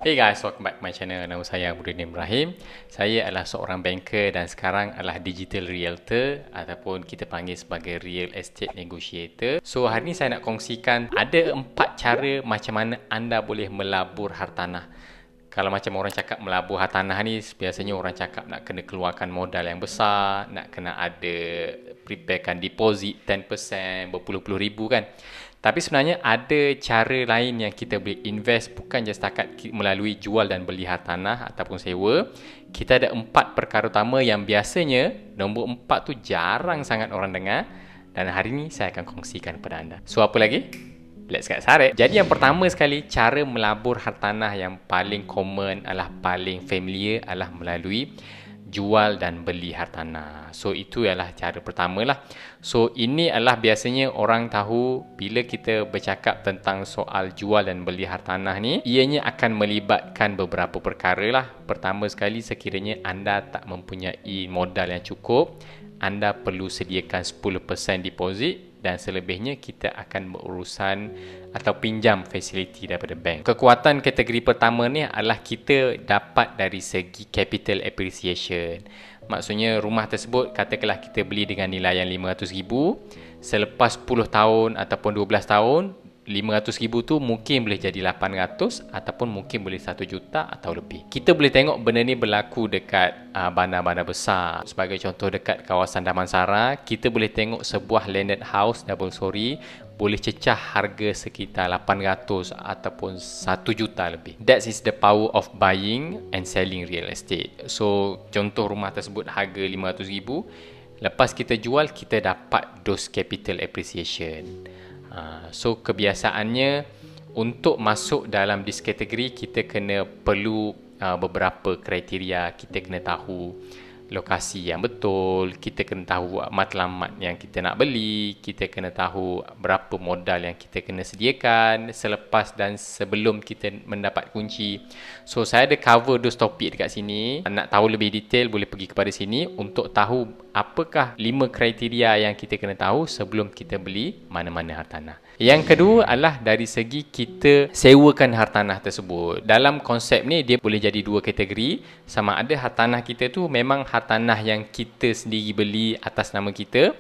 Hey guys, welcome back to my channel. Nama saya Abudin Ibrahim. Saya adalah seorang banker dan sekarang adalah digital realtor ataupun kita panggil sebagai real estate negotiator. So hari ni saya nak kongsikan ada 4 cara macam mana anda boleh melabur hartanah. Kalau macam orang cakap melabur hartanah ni, biasanya orang cakap nak kena keluarkan modal yang besar, nak kena ada preparekan deposit 10%, berpuluh-puluh ribu kan. Tapi sebenarnya ada cara lain yang kita boleh invest, bukan je setakat melalui jual dan beli hartanah ataupun sewa. Kita ada 4 perkara utama yang biasanya nombor 4 tu jarang sangat orang dengar, dan hari ni saya akan kongsikan kepada anda. So apa lagi? Let's get started. Jadi yang pertama sekali, cara melabur hartanah yang paling common adalah paling familiar adalah melalui jual dan beli hartanah. So itu adalah cara pertama lah. So ini adalah biasanya orang tahu bila kita bercakap tentang soal jual dan beli hartanah ni, ianya akan melibatkan beberapa perkara lah. Pertama sekali, sekiranya anda tak mempunyai modal yang cukup, anda perlu sediakan 10% deposit, dan selebihnya kita akan berurusan atau pinjam fasiliti daripada bank. Kekuatan kategori pertama ni adalah kita dapat dari segi capital appreciation. Maksudnya rumah tersebut katakanlah kita beli dengan nilai yang RM500,000, selepas 10 tahun ataupun 12 tahun, RM500,000 tu mungkin boleh jadi RM800 ataupun mungkin boleh RM1 juta atau lebih. Kita boleh tengok benda ni berlaku dekat bandar-bandar besar. Sebagai contoh, dekat kawasan Damansara, kita boleh tengok sebuah landed house double story boleh cecah harga sekitar RM800 ataupun RM1 juta lebih. That is the power of buying and selling real estate. So contoh rumah tersebut harga RM500,000, lepas kita jual kita dapat those capital appreciation. So kebiasaannya untuk masuk dalam this kategori, kita kena perlu beberapa kriteria. Kita kena tahu lokasi yang betul, kita kena tahu matlamat yang kita nak beli, kita kena tahu berapa modal yang kita kena sediakan selepas dan sebelum kita mendapat kunci. So saya ada cover those topik dekat sini. Nak tahu lebih detail boleh pergi kepada sini untuk tahu apakah 5 kriteria yang kita kena tahu sebelum kita beli mana-mana hartanah. Yang kedua adalah dari segi kita sewakan hartanah tersebut. Dalam konsep ni dia boleh jadi 2 kategori. Sama ada hartanah kita tu memang hartanah yang kita sendiri beli atas nama kita,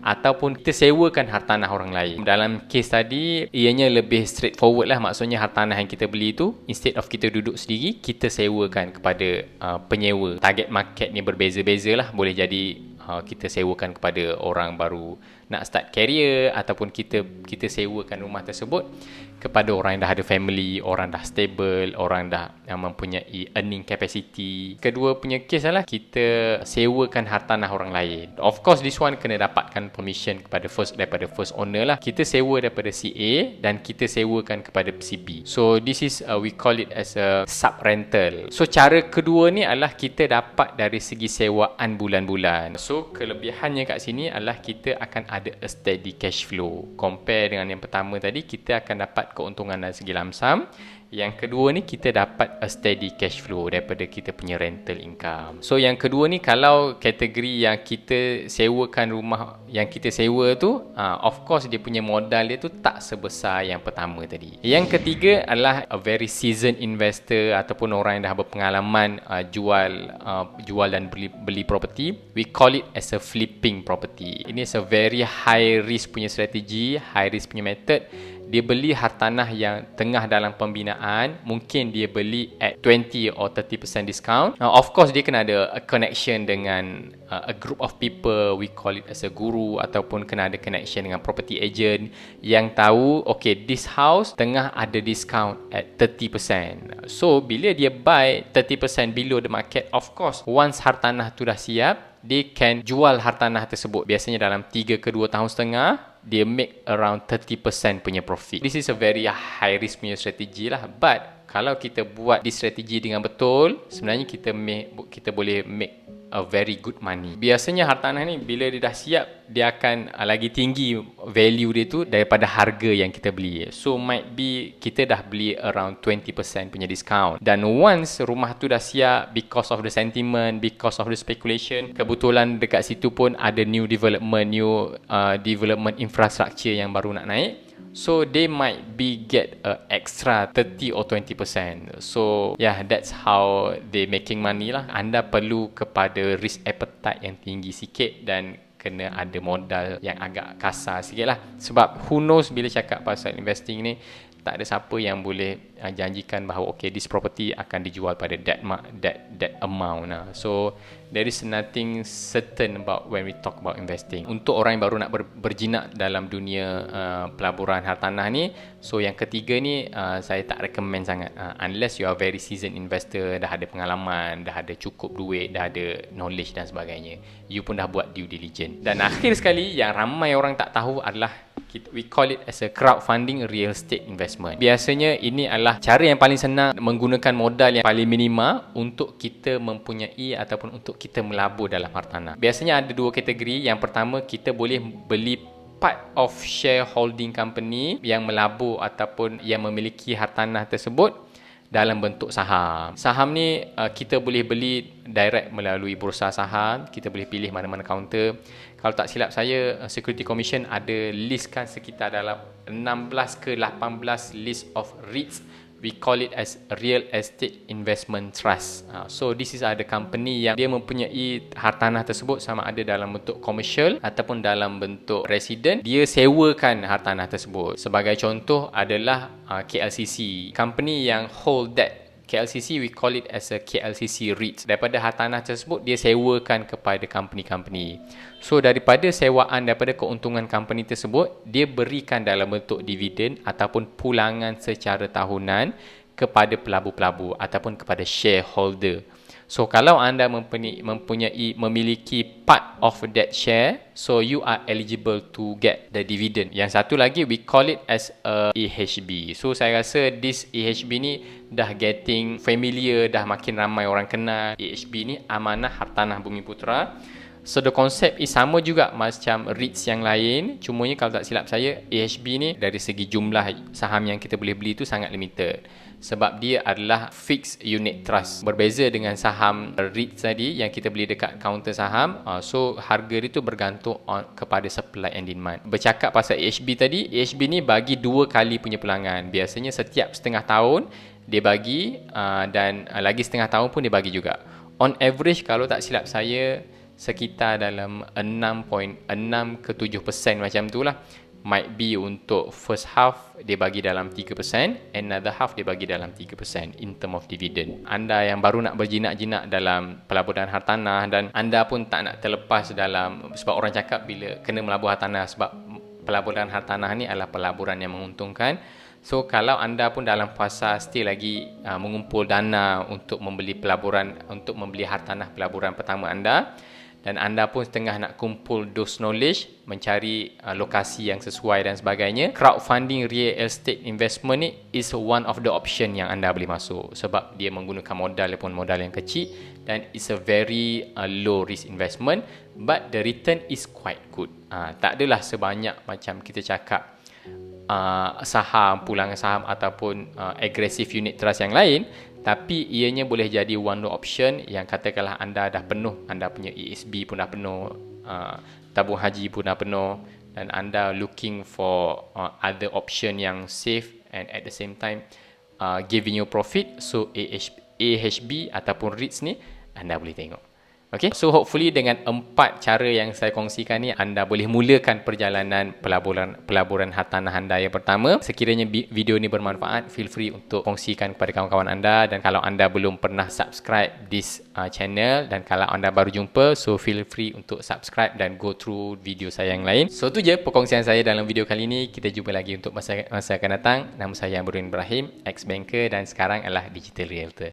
ataupun kita sewakan hartanah orang lain. Dalam kes tadi ianya lebih straightforward lah. Maksudnya hartanah yang kita beli tu, instead of kita duduk sendiri, kita sewakan kepada penyewa. Target market ni berbeza-beza lah. Boleh jadi kita sewakan kepada orang baru nak start career, ataupun kita sewakan rumah tersebut kepada orang yang dah ada family, orang dah stable, orang dah yang mempunyai earning capacity. Kedua punya kes adalah kita sewakan hartanah orang lain. Of course this one kena dapatkan permission daripada first owner lah. Kita sewa daripada si A dan kita sewakan kepada si B. So this is we call it as a sub rental. So cara kedua ni adalah kita dapat dari segi sewaan bulan-bulan. So kelebihannya kat sini adalah kita akan ada a steady cash flow. Compare dengan yang pertama tadi, kita akan dapat keuntungan dari segi lamsam. Yang kedua ni kita dapat a steady cash flow daripada kita punya rental income. So yang kedua ni, kalau kategori yang kita sewakan rumah yang kita sewa tu, of course dia punya modal dia tu tak sebesar yang pertama tadi. Yang ketiga adalah a very seasoned investor ataupun orang yang dah berpengalaman jual dan beli property. We call it as a flipping property. Ini is a very high risk punya strategi, high risk punya method. Dia beli hartanah yang tengah dalam pembinaan, mungkin dia beli at 20 or 30% discount. Now, of course dia kena ada a connection dengan a group of people, we call it as a guru, ataupun kena ada connection dengan property agent yang tahu okay, this house tengah ada discount at 30%. So bila dia buy 30% below the market, of course once hartanah tu dah siap, dia can jual hartanah tersebut. Biasanya dalam 3 ke 2 tahun setengah, dia make around 30% punya profit. This is a very high risk punya strategi lah. But kalau kita buat this strategi dengan betul, sebenarnya kita boleh make a very good money. Biasanya hartanah ni bila dia dah siap, dia akan lagi tinggi value dia tu daripada harga yang kita beli. So might be kita dah beli around 20% punya discount, dan once rumah tu dah siap, because of the sentiment, because of the speculation, kebetulan dekat situ pun ada new development infrastructure yang baru nak naik. So they might be get a extra 30 or 20%. So yeah, that's how they making money lah. Anda perlu kepada risk appetite yang tinggi sikit dan kena ada modal yang agak kasar sikit lah. Sebab who knows bila cakap pasal investing ni, tak ada siapa yang boleh janjikan bahawa okay, this property akan dijual pada that amount lah. So there is nothing certain about when we talk about investing. Untuk orang yang baru nak berjinak dalam dunia pelaburan hartanah ni, so yang ketiga ni saya tak recommend sangat, unless you are very seasoned investor, dah ada pengalaman, dah ada cukup duit, dah ada knowledge dan sebagainya, you pun dah buat due diligence. Dan akhir sekali, yang ramai orang tak tahu adalah we call it as a crowdfunding real estate investment. Biasanya ini adalah cara yang paling senang menggunakan modal yang paling minima untuk kita mempunyai ataupun untuk kita melabur dalam hartanah. Biasanya ada dua kategori. Yang pertama, kita boleh beli part of shareholding company yang melabur ataupun yang memiliki hartanah tersebut dalam bentuk saham. Saham ni kita boleh beli direct melalui bursa saham. Kita boleh pilih mana-mana kaunter. Kalau tak silap saya, Security Commission ada listkan sekitar dalam 16 ke 18 list of REITs. We call it as Real Estate Investment Trust. So this is ada company yang dia mempunyai hartanah tersebut sama ada dalam bentuk komersial ataupun dalam bentuk resident. Dia sewakan hartanah tersebut. Sebagai contoh adalah KLCC. Company yang hold that KLCC, we call it as a KLCC REIT. Daripada hartanah tersebut, dia sewakan kepada company-company. So, daripada sewaan, daripada keuntungan company tersebut, dia berikan dalam bentuk dividen ataupun pulangan secara tahunan kepada pelabur-pelabur ataupun kepada shareholder. So, kalau anda memiliki part of that share, so you are eligible to get the dividend. Yang satu lagi, we call it as a EHB. So, saya rasa this EHB ni dah getting familiar, dah makin ramai orang kenal. EHB ni Amanah Hartanah Bumi Putera. So, the concept is sama juga macam REITs yang lain. Cumanya kalau tak silap saya, EHB ni dari segi jumlah saham yang kita boleh beli tu sangat limited. Sebab dia adalah fixed unit trust. Berbeza dengan saham REITs tadi yang kita beli dekat kaunter saham. So, harga dia tu bergantung kepada supply and demand. Bercakap pasal EHB tadi, EHB ni bagi 2 kali punya pulangan. Biasanya setiap setengah tahun dia bagi dan lagi setengah tahun pun dia bagi juga. On average, kalau tak silap saya, sekitar dalam 6.6 ke 7% macam tu lah. Might be untuk first half dia bagi dalam 3%, another half dia bagi dalam 3% in term of dividend. Anda yang baru nak berjinak-jinak dalam pelaburan hartanah dan anda pun tak nak terlepas dalam, sebab orang cakap bila kena melabur hartanah, sebab pelaburan hartanah ni adalah pelaburan yang menguntungkan. So kalau anda pun dalam fasa still lagi mengumpul dana untuk membeli pelaburan, untuk membeli hartanah pelaburan pertama anda, dan anda pun setengah nak kumpul those knowledge, mencari lokasi yang sesuai dan sebagainya, crowdfunding real estate investment ni is one of the option yang anda boleh masuk. Sebab dia menggunakan modal pun modal yang kecil dan it's a very low risk investment, but the return is quite good. Tak adalah sebanyak macam kita cakap saham, pulangan saham ataupun aggressive unit trust yang lain. Tapi ianya boleh jadi one option yang katakanlah anda dah penuh, anda punya ESB pun dah penuh, tabung haji pun dah penuh, dan anda looking for other option yang safe and at the same time giving you profit. So AHB ataupun REITs ni anda boleh tengok. Okay, so hopefully dengan 4 cara yang saya kongsikan ni, anda boleh mulakan perjalanan pelaburan hartanah anda yang pertama. Sekiranya video ni bermanfaat, feel free untuk kongsikan kepada kawan-kawan anda. Dan kalau anda belum pernah subscribe this channel, dan kalau anda baru jumpa, so feel free untuk subscribe dan go through video saya yang lain. So tu je perkongsian saya dalam video kali ni. Kita jumpa lagi untuk masa akan datang. Nama saya Amruddin Ibrahim, ex-banker dan sekarang adalah digital realtor.